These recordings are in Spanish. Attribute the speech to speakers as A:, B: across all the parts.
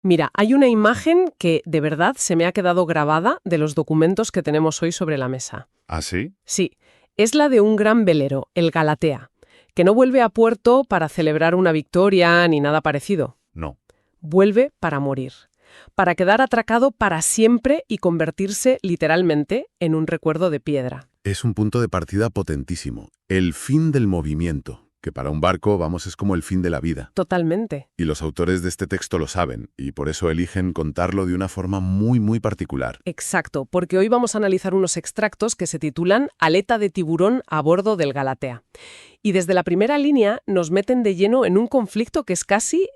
A: Mira, hay una imagen que de verdad se me ha quedado grabada de los documentos que tenemos hoy sobre la mesa.
B: ¿Ah, sí?
A: Sí, es la de un gran velero, el Galatea, que no vuelve a puerto para celebrar una victoria ni nada parecido.
B: No.
A: Vuelve para morir, para quedar atracado para siempre y convertirse literalmente en un recuerdo de piedra.
B: Es un punto de partida potentísimo. El fin del movimiento, que para un barco, vamos, es como el fin de la vida.
A: Totalmente.
B: Y los autores de este texto lo saben, y por eso eligen contarlo de una forma muy, muy particular.
A: Exacto, porque hoy vamos a analizar unos extractos que se titulan Aleta de tiburón a bordo del Galatea. Y desde la primera línea nos meten de lleno en un conflicto que es casi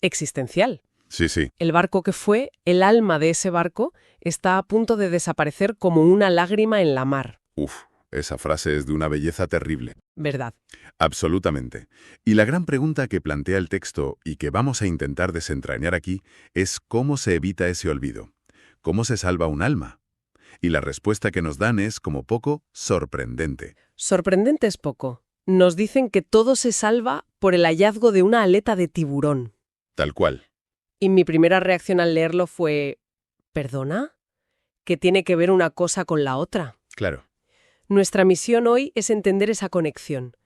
A: existencial.
B: Sí, sí.
A: El barco que fue, el alma de ese barco, está a punto de desaparecer como una lágrima en la mar.
B: Uf, esa frase es de una belleza terrible.
A: ¿Verdad?
B: Absolutamente. Y la gran pregunta que plantea el texto y que vamos a intentar desentrañar aquí es cómo se evita ese olvido. ¿Cómo se salva un alma? Y la respuesta que nos dan es, como poco, sorprendente.
A: Sorprendente es poco. Nos dicen que todo se salva por el hallazgo de una aleta de tiburón.
B: Tal cual.
A: Y mi primera reacción al leerlo fue, ¿perdona? ¿Qué tiene que ver una cosa con la otra?
B: Claro.
A: Nuestra misión hoy es entender esa conexión,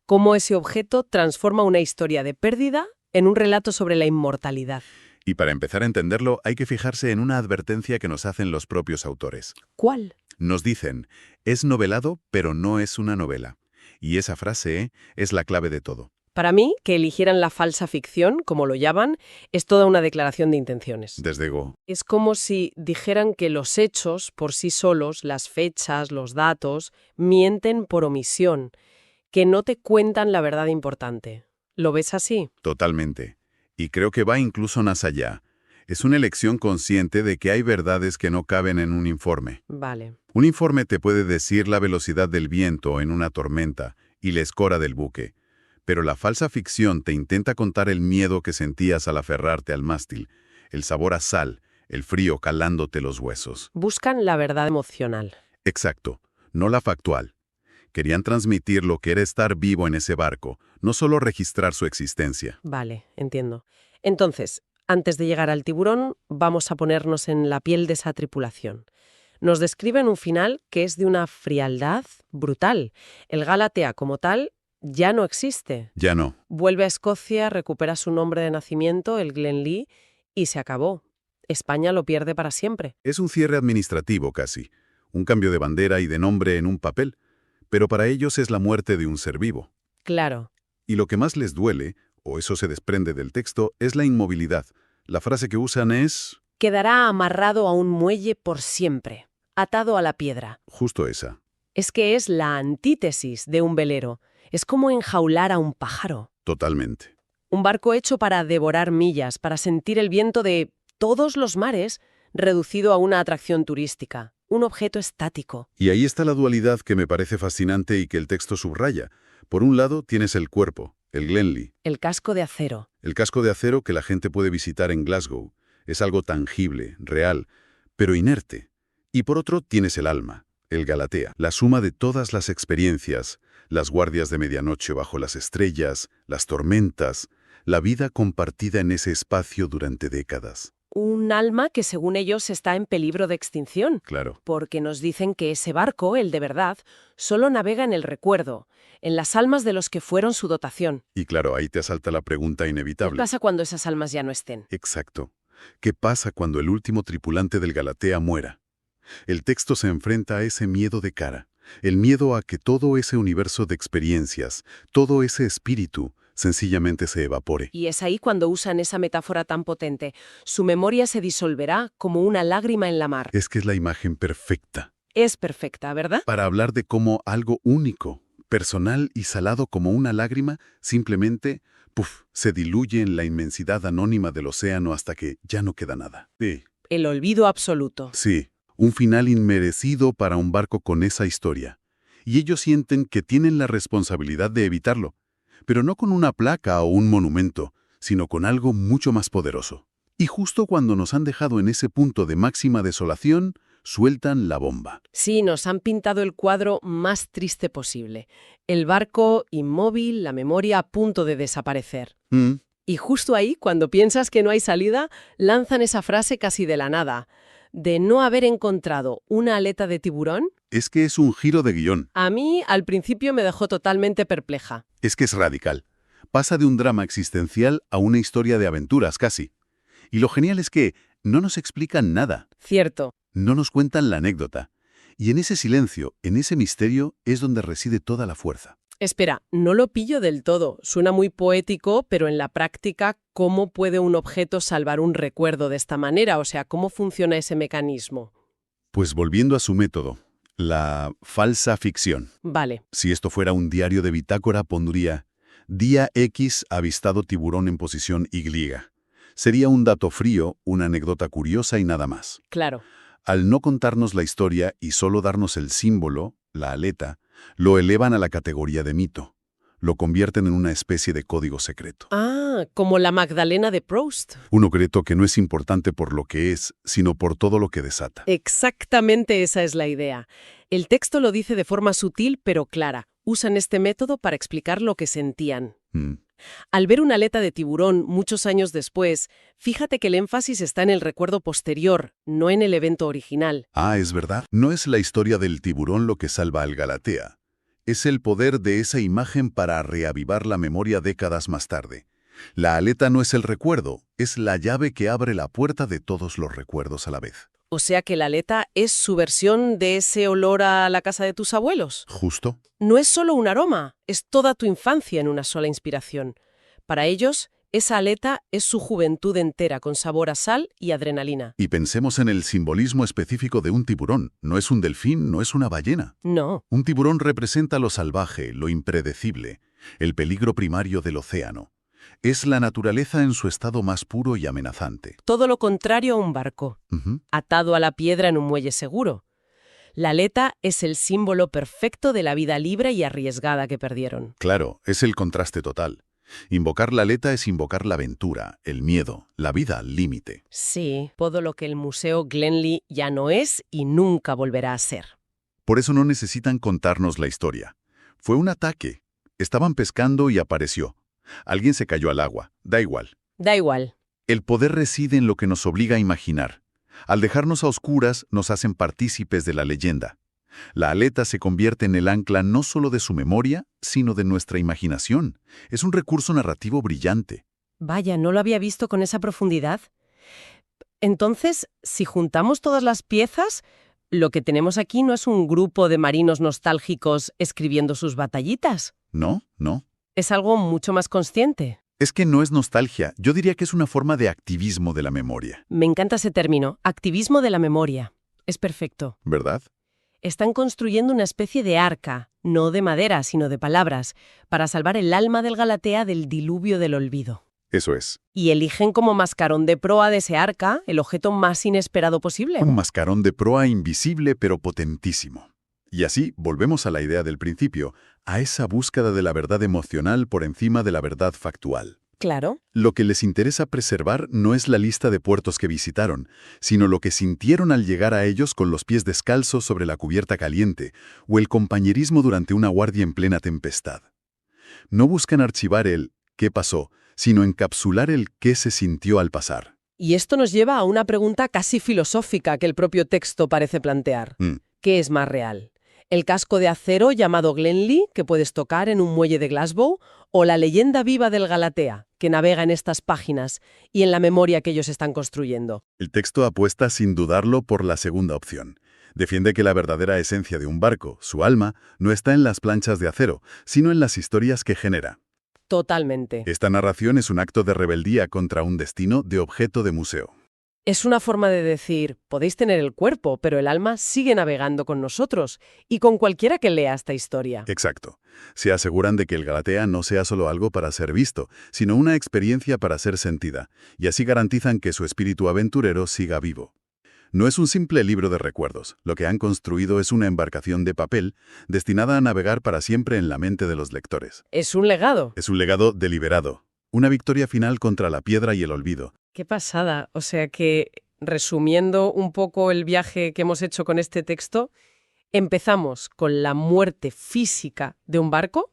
A: cómo ese objeto transforma una historia de pérdida en un relato sobre la inmortalidad.
B: Y para empezar a entenderlo, hay que fijarse en una advertencia que nos hacen los propios autores.
A: ¿Cuál?
B: Nos dicen, es novelado, pero no es una novela. Y esa frase es la clave de todo.
A: Para mí, que eligieran la falsa ficción, como lo llaman, es toda una declaración de intenciones.
B: Desde Go.
A: Es como si dijeran que los hechos por sí solos, las fechas, los datos, mienten por omisión, que no te cuentan la verdad importante. ¿Lo ves así?
B: Totalmente. Y creo que va incluso más allá. Es una elección consciente de que hay verdades que no caben en un informe.
A: Vale.
B: Un informe te puede decir la velocidad del viento en una tormenta y la escora del buque. Pero la falsa ficción te intenta contar el miedo que sentías al aferrarte al mástil, el sabor a sal, el frío calándote los huesos.
A: Buscan la verdad emocional.
B: Exacto, no la factual. Querían transmitir lo que era estar vivo en ese barco, no solo registrar su existencia.
A: Vale, entiendo. Entonces, antes de llegar al tiburón, vamos a ponernos en la piel de esa tripulación. Nos describen un final que es de una frialdad brutal. El Galatea, como tal, ya no existe.
B: Ya no.
A: Vuelve a Escocia, recupera su nombre de nacimiento, el Glenlee, y se acabó. España lo pierde para siempre.
B: Es un cierre administrativo casi, un cambio de bandera y de nombre en un papel, pero para ellos es la muerte de un ser vivo.
A: Claro.
B: Y lo que más les duele, o eso se desprende del texto, es la inmovilidad. La frase que usan es...
A: Quedará amarrado a un muelle por siempre, atado a la piedra.
B: justo esa.
A: Es que es la antítesis de un velero. Es como enjaular a un pájaro.
B: Totalmente.
A: Un barco hecho para devorar millas, para sentir el viento de todos los mares, reducido a una atracción turística, un objeto estático.
B: Y ahí está la dualidad que me parece fascinante y que el texto subraya. Por un lado tienes el cuerpo, el Glenlee.
A: El casco de acero.
B: El casco de acero que la gente puede visitar en Glasgow. Es algo tangible, real, pero inerte. Y por otro tienes el alma, el Galatea, la suma de todas las experiencias, las guardias de medianoche bajo las estrellas, las tormentas, la vida compartida en ese espacio durante décadas.
A: Un alma que según ellos está en peligro de extinción.
B: Claro.
A: Porque nos dicen que ese barco, el de verdad, solo navega en el recuerdo, en las almas de los que fueron su dotación.
B: Y claro, ahí te asalta la pregunta
A: ¿Qué
B: inevitable.
A: pasa cuando esas almas ya no estén?
B: Exacto. ¿Qué pasa cuando el último tripulante del Galatea muera? El texto se enfrenta a ese miedo de cara. El miedo a que todo ese universo de experiencias, todo ese espíritu, sencillamente se evapore.
A: Y es ahí cuando usan esa metáfora tan potente. Su memoria se disolverá como una lágrima en la mar.
B: Es que es la imagen perfecta
A: Es perfecta, ¿verdad?
B: para hablar de cómo algo único, personal y salado como una lágrima, simplemente, se diluye en la inmensidad anónima del océano hasta que ya no queda nada. Sí.
A: El olvido absoluto.
B: Sí, un final inmerecido para un barco con esa historia. Y ellos sienten que tienen la responsabilidad de evitarlo, pero no con una placa o un monumento, sino con algo mucho más poderoso. Y justo cuando nos han dejado en ese punto de máxima desolación, sueltan la bomba.
A: Sí, nos han pintado el cuadro más triste posible. El barco inmóvil, la memoria a punto de desaparecer. Y justo ahí, cuando piensas que no hay salida, lanzan esa frase casi de la nada. De no haber encontrado una aleta de tiburón,
B: Es que es un giro de guión.
A: a mí al principio me dejó totalmente perpleja.
B: Es que es radical. Pasa de un drama existencial a una historia de aventuras, casi. Y lo genial es que no nos explican nada.
A: Cierto.
B: No nos cuentan la anécdota. Y en ese silencio, en ese misterio, es donde reside toda la fuerza.
A: Espera, no lo pillo del todo. Suena muy poético, pero en la práctica, ¿cómo puede un objeto salvar un recuerdo de esta manera? O sea, ¿cómo funciona ese mecanismo?
B: Pues volviendo a su método, la falsa ficción.
A: Vale.
B: Si esto fuera un diario de bitácora, pondría Día X avistado tiburón en posición Y. Sería un dato frío, una anécdota curiosa y nada más.
A: Claro.
B: Al no contarnos la historia y solo darnos el símbolo, la aleta, lo elevan a la categoría de mito. Lo convierten en una especie de código secreto.
A: Ah, como la Magdalena de Proust.
B: Un secreto que no es importante por lo que es, sino por todo lo que desata.
A: Exactamente esa es la idea. El texto lo dice de forma sutil pero clara. Usan este método para explicar lo que sentían. Al ver una aleta de tiburón muchos años después, fíjate que el énfasis está en el recuerdo posterior, no en el evento original.
B: Ah, es verdad. No es la historia del tiburón lo que salva al Galatea. Es el poder de esa imagen para reavivar la memoria décadas más tarde. La aleta no es el recuerdo, es la llave que abre la puerta de todos los recuerdos a la vez.
A: O sea que la aleta es su versión de ese olor a la casa de tus abuelos.
B: Justo.
A: No es solo un aroma, es toda tu infancia en una sola inspiración. Para ellos, esa aleta es su juventud entera con sabor a sal y adrenalina.
B: Y pensemos en el simbolismo específico de un tiburón. No es un delfín, no es una ballena.
A: No.
B: Un tiburón representa lo salvaje, lo impredecible, el peligro primario del océano. Es la naturaleza en su estado más puro y amenazante.
A: Todo lo contrario a un barco, atado a la piedra en un muelle seguro. La aleta es el símbolo perfecto de la vida libre y arriesgada que perdieron.
B: Claro, es el contraste total. Invocar la aleta es invocar la aventura, el miedo, la vida al límite.
A: Sí, todo lo que el Museo Glenlee ya no es y nunca volverá a ser.
B: Por eso no necesitan contarnos la historia. Fue un ataque. Estaban pescando y apareció. Alguien se cayó al agua. Da igual.
A: Da igual.
B: El poder reside en lo que nos obliga a imaginar. Al dejarnos a oscuras, nos hacen partícipes de la leyenda. La aleta se convierte en el ancla no solo de su memoria, sino de nuestra imaginación. Es un recurso narrativo brillante.
A: Vaya, no lo había visto con esa profundidad. Entonces, si juntamos todas las piezas, lo que tenemos aquí no es un grupo de marinos nostálgicos escribiendo sus batallitas.
B: No, no.
A: Es algo mucho más consciente.
B: Es que no es nostalgia. Yo diría que es una forma de activismo de la memoria.
A: Me encanta ese término, activismo de la memoria. Es perfecto.
B: ¿Verdad?
A: Están construyendo una especie de arca, no de madera, sino de palabras, para salvar el alma del Galatea del diluvio del olvido.
B: Eso es.
A: Y eligen como mascarón de proa de ese arca el objeto más inesperado posible.
B: Un mascarón de proa invisible pero potentísimo. Y así volvemos a la idea del principio, a esa búsqueda de la verdad emocional por encima de la verdad factual.
A: Claro.
B: Lo que les interesa preservar no es la lista de puertos que visitaron, sino lo que sintieron al llegar a ellos con los pies descalzos sobre la cubierta caliente, o el compañerismo durante una guardia en plena tempestad. No buscan archivar el «qué pasó», sino encapsular el «qué se sintió al pasar».
A: Y esto nos lleva a una pregunta casi filosófica que el propio texto parece plantear. ¿Qué es más real? ¿El casco de acero llamado Glenlee, que puedes tocar en un muelle de Glasgow, o la leyenda viva del Galatea, que navega en estas páginas y en la memoria que ellos están construyendo?
B: El texto apuesta sin dudarlo por la segunda opción. Defiende que la verdadera esencia de un barco, su alma, no está en las planchas de acero, sino en las historias que genera.
A: Totalmente.
B: Esta narración es un acto de rebeldía contra un destino de objeto de museo.
A: Es una forma de decir, podéis tener el cuerpo, pero el alma sigue navegando con nosotros y con cualquiera que lea esta historia.
B: Exacto. Se aseguran de que el Galatea no sea solo algo para ser visto, sino una experiencia para ser sentida, y así garantizan que su espíritu aventurero siga vivo. No es un simple libro de recuerdos. Lo que han construido es una embarcación de papel destinada a navegar para siempre en la mente de los lectores.
A: Es un legado.
B: Es un legado deliberado. Una victoria final contra la piedra y el olvido.
A: Qué pasada. O sea que, resumiendo un poco el viaje que hemos hecho con este texto, empezamos con la muerte física de un barco,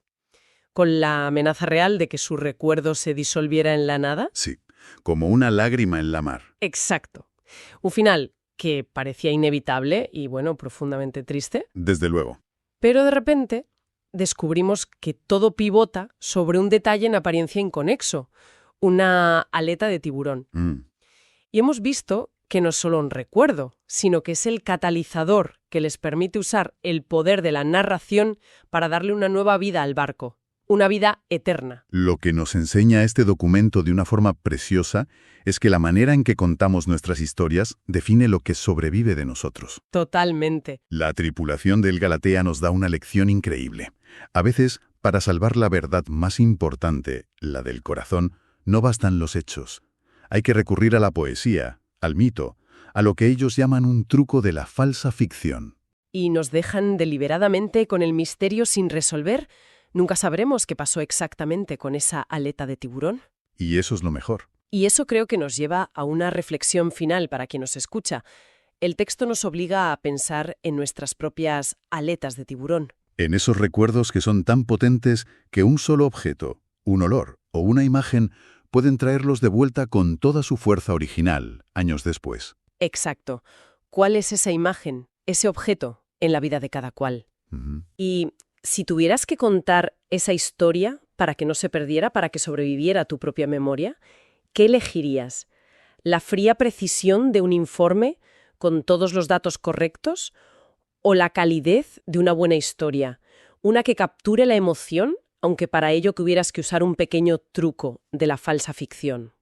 A: con la amenaza real de que su recuerdo se disolviera en la nada.
B: Sí, como una lágrima en la mar.
A: Exacto. Un final que parecía inevitable y, bueno, profundamente triste.
B: Desde luego.
A: Pero de repente descubrimos que todo pivota sobre un detalle en apariencia inconexo, una aleta de tiburón. Y hemos visto que no es solo un recuerdo, sino que es el catalizador que les permite usar el poder de la narración para darle una nueva vida al barco, una vida eterna.
B: Lo que nos enseña este documento de una forma preciosa es que la manera en que contamos nuestras historias define lo que sobrevive de nosotros.
A: Totalmente.
B: La tripulación del Galatea nos da una lección increíble. A veces, para salvar la verdad más importante, la del corazón, no bastan los hechos. Hay que recurrir a la poesía, al mito, a lo que ellos llaman un truco de la falsa ficción.
A: Y nos dejan deliberadamente con el misterio sin resolver. Nunca sabremos qué pasó exactamente con esa aleta de tiburón.
B: Y eso es lo mejor.
A: Y eso creo que nos lleva a una reflexión final para quien nos escucha. El texto nos obliga a pensar en nuestras propias aletas de tiburón.
B: En esos recuerdos que son tan potentes que un solo objeto, un olor o una imagen pueden traerlos de vuelta con toda su fuerza original, años después.
A: Exacto. ¿Cuál es esa imagen, ese objeto, en la vida de cada cual? Y si tuvieras que contar esa historia para que no se perdiera, para que sobreviviera a tu propia memoria, ¿qué elegirías? ¿La fría precisión de un informe con todos los datos correctos? ¿O la calidez de una buena historia? Una que capture la emoción, aunque para ello tuvieras que usar un pequeño truco de la falsa ficción.